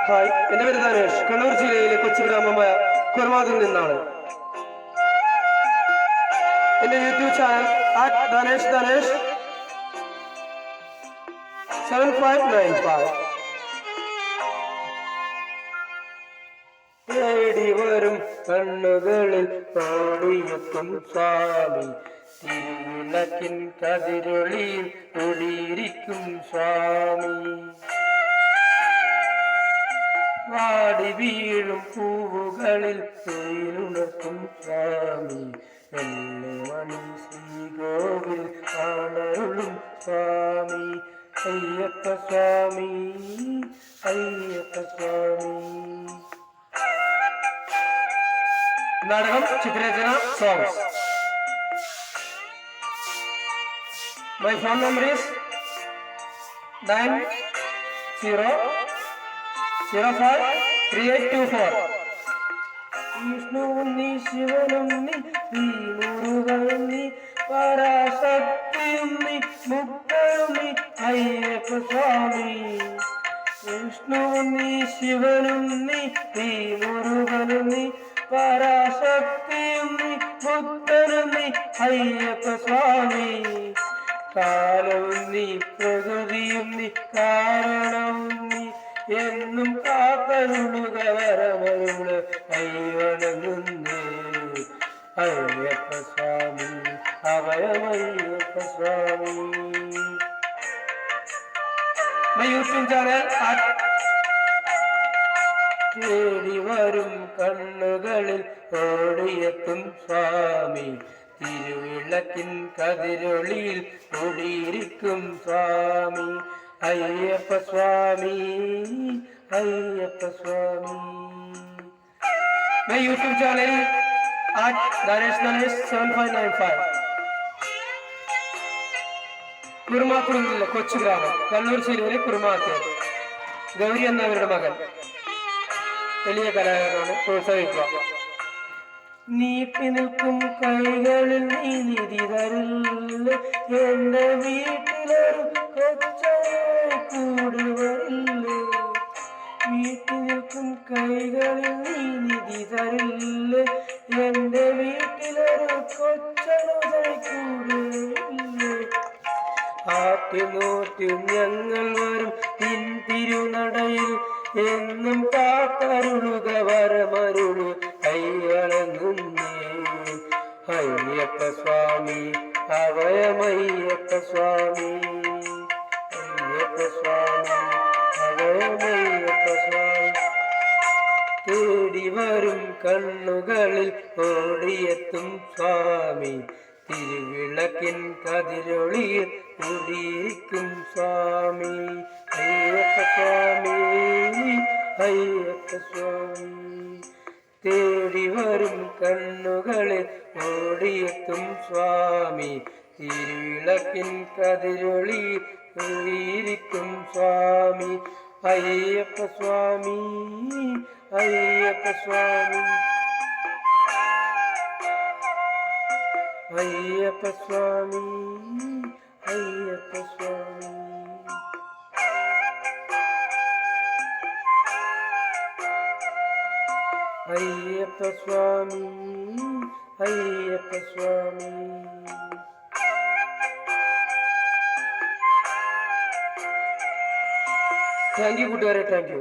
Hi, എൻ്റെ പേര് ധനേഷ്. കണ്ണൂർ ജില്ലയിലെ കൊച്ചു ഗ്രാമമായ കുർമാതിൽ നിന്നാണ്. എൻ്റെ യൂട്യൂബ് ചാനൽ ധനേഷ് 7595. തേടി വരും കണ്ണുകളിൽ പാടിയെത്തും സ്വാമി, തിരുവിളക്കിൻ കതിരൊളിയിൽ ഒളിയിരിക്കും സ്വാമി. വാടി വീഴും പൂവുകളിൽ തേയിലുണർത്തും സ്വാമി, വെള്ളമണി ശ്രീകോവിൽ കാണരുളും സ്വാമി. അയ്യപ്പ സ്വാമി, അയ്യപ്പ സ്വാമി. നാടകം, ചിത്രരചന, songs. My phone number is 90053824. വിഷ്ണുവുണ്ണി, ശിവനുണ്ണി, മുരുകനുണ്ണി, പരാശക്തിയുണ്ണി, മുക്തനുണ്ണി, അയ്യപ്പ സ്വാമി. വിഷ്ണുവുണ്ണി, ശിവനുണ്ണി, മുരുകനുണ്ണി, പരാശക്തിയുണ്ണി, മുക്തനുണ്ണി, അയ്യപ്പ സ്വാമി. കാലവുണ്ണി, പ്രകൃതിയുണ്ണി, കാരണവുണ്ണി, എന്നും കാത്തരുളുക വരമരുള് അയ്യവണങ്ങുന്നേ. അയ്യപ്പ സ്വാമി, അഭയമയ്യപ്പ സ്വാമി. My YouTube channel തേടി വരും കണ്ണുകളിൽ ഓടിയെത്തും സ്വാമി, തിരുവിളക്കിൻ കതിരൊളിയിൽ ഒളിയിരിക്കും സ്വാമി. അയ്യപ്പ സ്വാമി, അയ്യപ്പ സ്വാമി. My YouTube channel @Dhanesh7595. കുറുമാത്തൂരിലെ കൊച്ചു ഗ്രാമം, കണ്ണൂർ ജില്ലയിലെ കുറുമാത്തൂർ. ഗൗരി എന്നവരുടെ മകൻ, വലിയ കലാകാരനാണ്, പ്രോത്സാഹിക്കുക. നീട്ടി നിൽക്കും കൈകളിൽ നീ നിധി തരില്ല, എന്റെ വീട്ടിലൊരു കൊച്ചായി കൂടി വരില്ലേ. വീട്ടി നിൽക്കും കൈകളിൽ നീ നിധി തരില്ല, എന്റെ വീട്ടിലൊരു കൊച്ചായി കൂടി വരില്ലേ. ആറ്റുനോറ്റും ഞങ്ങൾ വരും നിൻ തിരുനടയിൽ, എന്നും കാത്തരുളുക വരമരുളു അയ്യളങ്ങുന്നേ. അയ്യപ്പ സ്വാമി, അഭയമയ്യപ്പ സ്വാമി. അയ്യപ്പ സ്വാമി, അഭയമയ്യപ്പ സ്വാമി. തേടി വരും കണ്ണുകളിൽ ഓടിയെത്തും സ്വാമി, തിരുവിളക്കിൻ കതിരൊളിയിൽ ഒളിയിരിക്കും സ്വാമി. അയ്യപ്പ സ്വാമി, അയ്യപ്പ സ്വാമി. തേടി വരും കണ്ണുകളിൽ ഓടിയെത്തും സ്വാമി, തിരുവിളക്കിൻ കതിരൊളിയിൽ ഒളിയിരിക്കും സ്വാമി. അയ്യപ്പ സ്വാമി, അയ്യപ്പ സ്വാമി. അയ്യപ്പ സ്വാമി, അയ്യപ്പ സ്വാമി. അയ്യപ്പ സ്വാമി, അയ്യപ്പ സ്വാമി. താങ്ക് യു കൂട്ടുകാരെ, താങ്ക് യു.